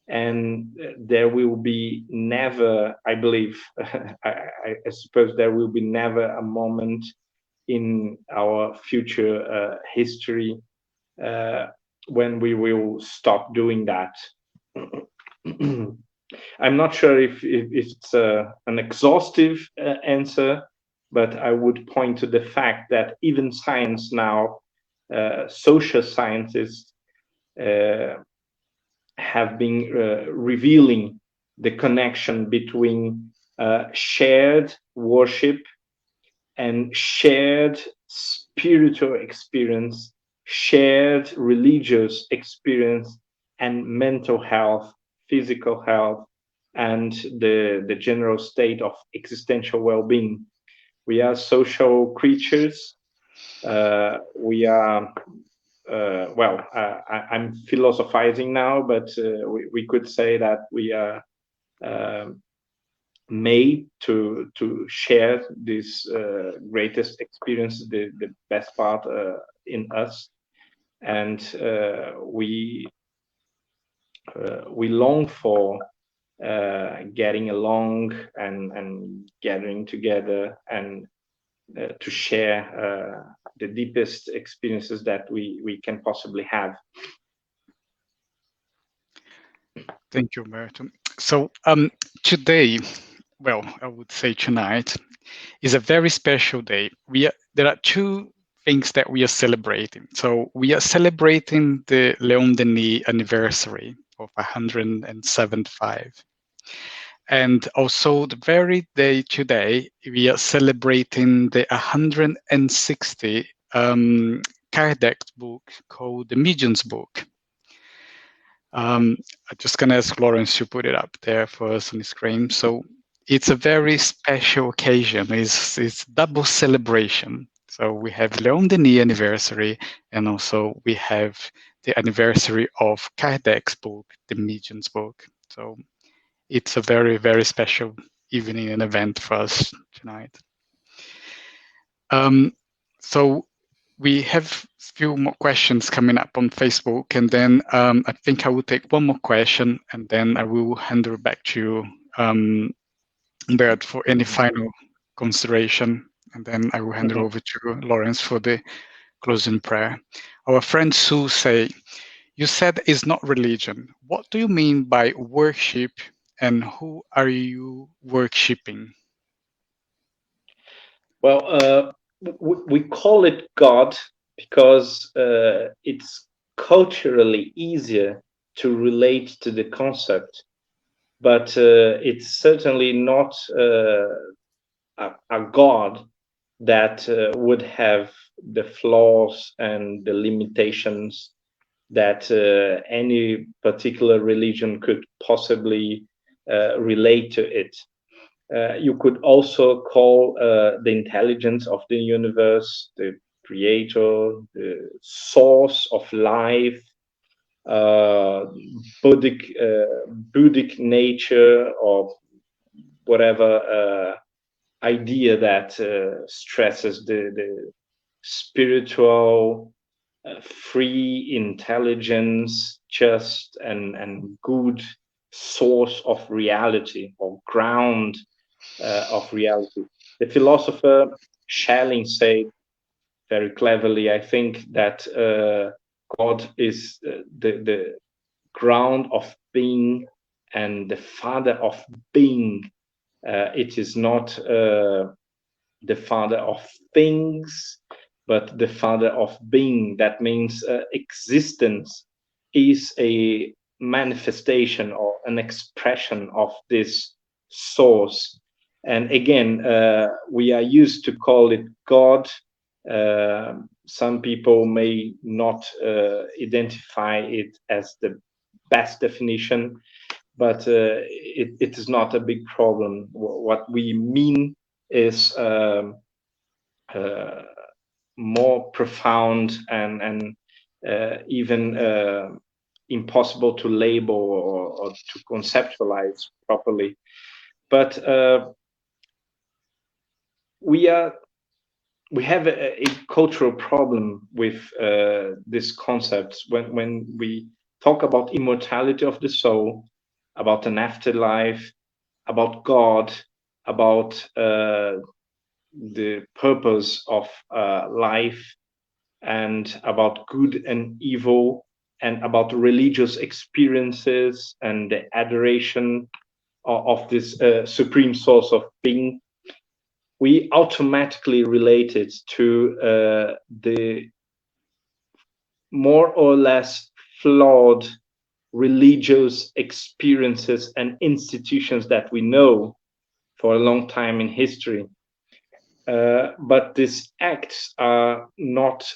And there will be never, I believe, I suppose there will be never a moment in our future history when we will stop doing that. I'm not sure if it's an exhaustive answer, but I would point to the fact that even science now, social scientists have been revealing the connection between shared worship and shared spiritual experience, shared religious experience, and mental health, physical health, and the general state of existential well-being. We are social creatures. We are I'm philosophizing now, but we could say that we are made to share this greatest experience, the best part in us, and we long for getting along and gathering together and to share the deepest experiences that we can possibly have. Thank you, Humberto. So today, well, I would say tonight, is a very special day. There are two things that we are celebrating. So we are celebrating the Leon Denis anniversary of 175. And also the very day today, we are celebrating the 160 Kardec's book called the Medium's Book. I'm just going to ask Lawrence to put it up there for us on the screen. So it's a very special occasion. It's double celebration. So we have Leon Denis anniversary, and also we have the anniversary of Kardec's book, the Medium's Book. So it's a very, very special evening and event for us tonight. So we have a few more questions coming up on Facebook, and then I think I will take one more question, and then I will hand it back to you, Bert, for any final consideration, and then I will hand it over to Lawrence for the closing prayer. Our friend Sue say, you said it's not religion. What do you mean by worship, and who are you worshipping? Well, we call it God because it's culturally easier to relate to the concept, but it's certainly not a God that would have the flaws and the limitations that any particular religion could possibly relate to it. You could also call the intelligence of the universe, the creator, the source of life, Buddhic nature, or whatever idea that stresses the spiritual, free intelligence, just and good source of reality or ground of reality. The philosopher Schelling said very cleverly, I think, that God is the ground of being and the father of being. It is not the father of things, but the father of being. That means existence is a manifestation or an expression of this source. And again, we are used to call it God. Some people may not identify it as the best definition, but it is not a big problem. What we mean is more profound and even impossible to label or to conceptualize properly. But we have a cultural problem with these concepts when we talk about immortality of the soul, about an afterlife, about God, about the purpose of life, and about good and evil, and about religious experiences and the adoration of this supreme source of being. We automatically relate it to the more or less flawed religious experiences and institutions that we know for a long time in history. But these acts are not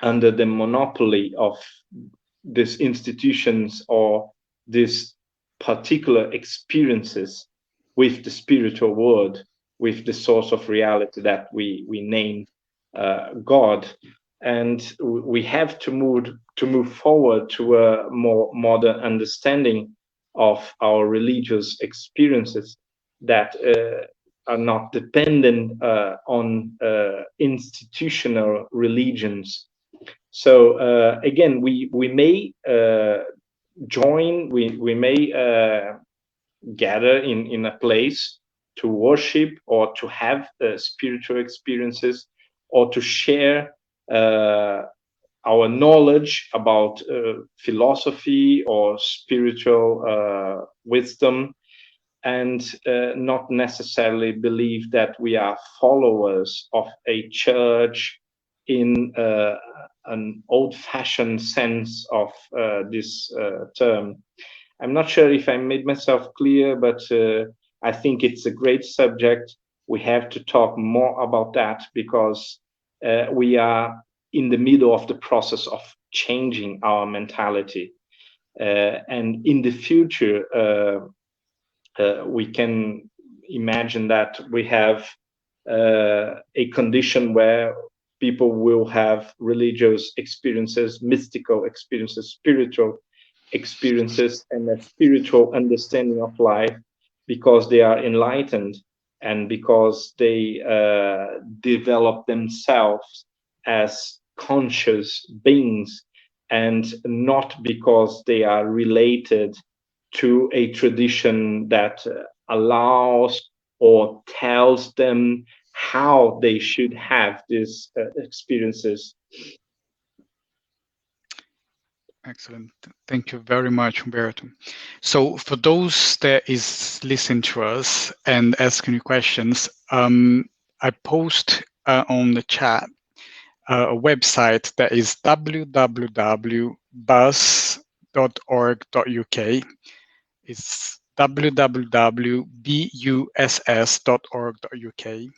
under the monopoly of these institutions or these particular experiences with the spiritual world, with the source of reality that we name God. And we have to move forward to a more modern understanding of our religious experiences that are not dependent on institutional religions. So again, we may join, we may gather in a place to worship or to have spiritual experiences or to share our knowledge about philosophy or spiritual wisdom. and not necessarily believe that we are followers of a church in an old-fashioned sense of this term. I'm not sure if I made myself clear, but I think it's a great subject. We have to talk more about that because we are in the middle of the process of changing our mentality. And in the future, we can imagine that we have a condition where people will have religious experiences, mystical experiences, spiritual experiences, and a spiritual understanding of life because they are enlightened and because they develop themselves as conscious beings, and not because they are related to a tradition that allows or tells them how they should have these experiences. Excellent. Thank you very much, Humberto. So for those that is listening to us and asking you questions, I post on the chat a website that is www.bus.org.uk. It's www.buss.org.uk.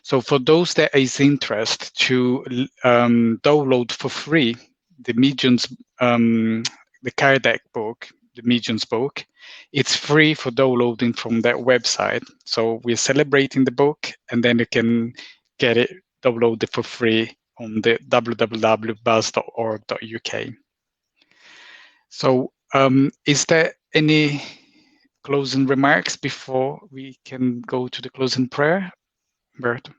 So for those that is interest to download for free the Medium's the Kardec book, the Medium's book, it's free for downloading from that website. So we're celebrating the book, and then you can get it downloaded for free on the www.buzz.org.uk. So is there any closing remarks before we can go to the closing prayer, Bert?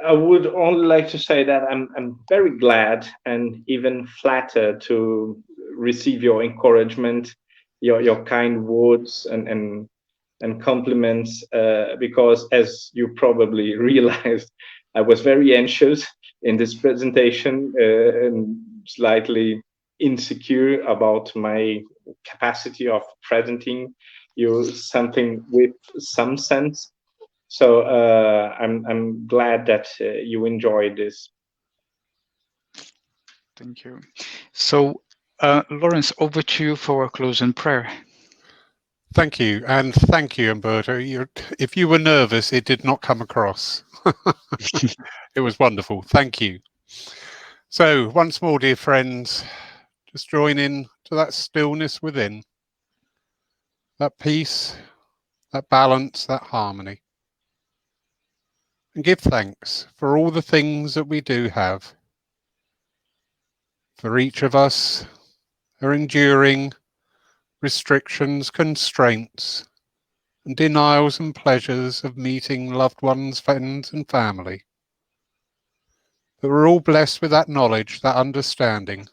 I would only like to say that I'm very glad and even flattered to receive your encouragement, your kind words and compliments, because as you probably realized, I was very anxious in this presentation and slightly insecure about my capacity of presenting you something with some sense. So I'm glad that you enjoyed this. Thank you. So, Lawrence, over to you for a closing prayer. Thank you, and thank you, Humberto. If you were nervous, it did not come across. It was wonderful. Thank you. So, once more, dear friends, just join in to that stillness within, that peace, that balance, that harmony. And give thanks for all the things that we do have. For each of us are enduring restrictions, constraints, and denials and pleasures of meeting loved ones, friends, and family. But we're all blessed with that knowledge, that understanding,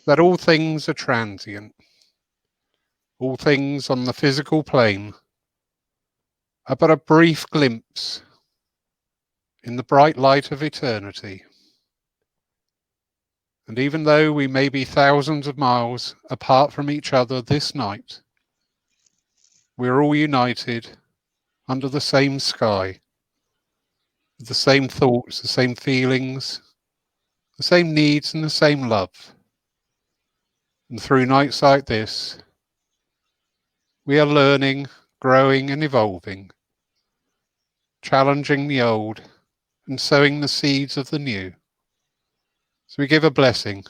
that all things are transient. All things on the physical plane are but a brief glimpse in the bright light of eternity. And even though we may be thousands of miles apart from each other this night, we're all united under the same sky, with the same thoughts, the same feelings, the same needs and the same love. And through nights like this, we are learning, growing and evolving, challenging the old and sowing the seeds of the new. So we give a blessing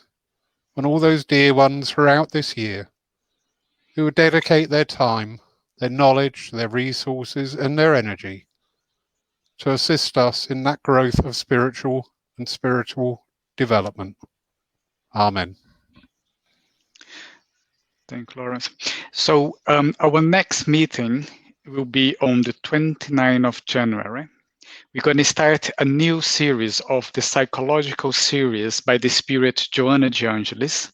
on all those dear ones throughout this year who will dedicate their time, their knowledge, their resources and their energy to assist us in that growth of spiritual development. Amen. Thank you, Lawrence. So our next meeting will be on the 29th of January. We're going to start a new series of the psychological series by the spirit Joanna de Angelis.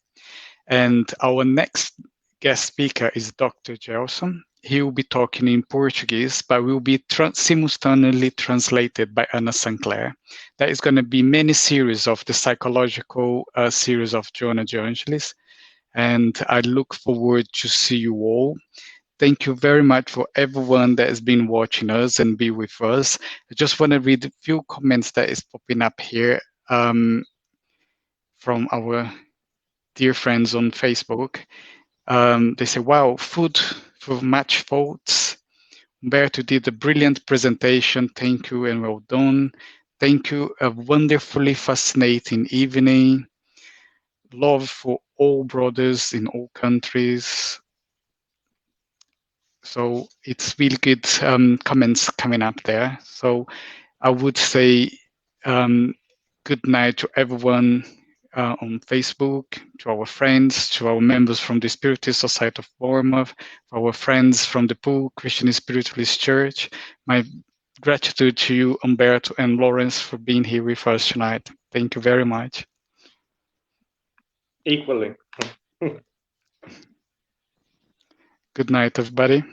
And our next guest speaker is Dr. Gelson. He will be talking in Portuguese, but will be simultaneously translated by Anna Sinclair. There is going to be many series of the psychological series of Joanna de Angelis. And I look forward to see you all. Thank you very much for everyone that has been watching us and be with us. I just want to read a few comments that is popping up here from our dear friends on Facebook. They say, wow, food for match thoughts. Humberto did a brilliant presentation. Thank you and well done. Thank you. A wonderfully fascinating evening. Love for all brothers in all countries. So it's really good comments coming up there. So I would say good night to everyone on Facebook, to our friends, to our members from the Spiritist Society of Bournemouth, our friends from the Pool Christian Spiritualist Church. My gratitude to you, Humberto and Lawrence, for being here with us tonight. Thank you very much. Equally. Good night, everybody.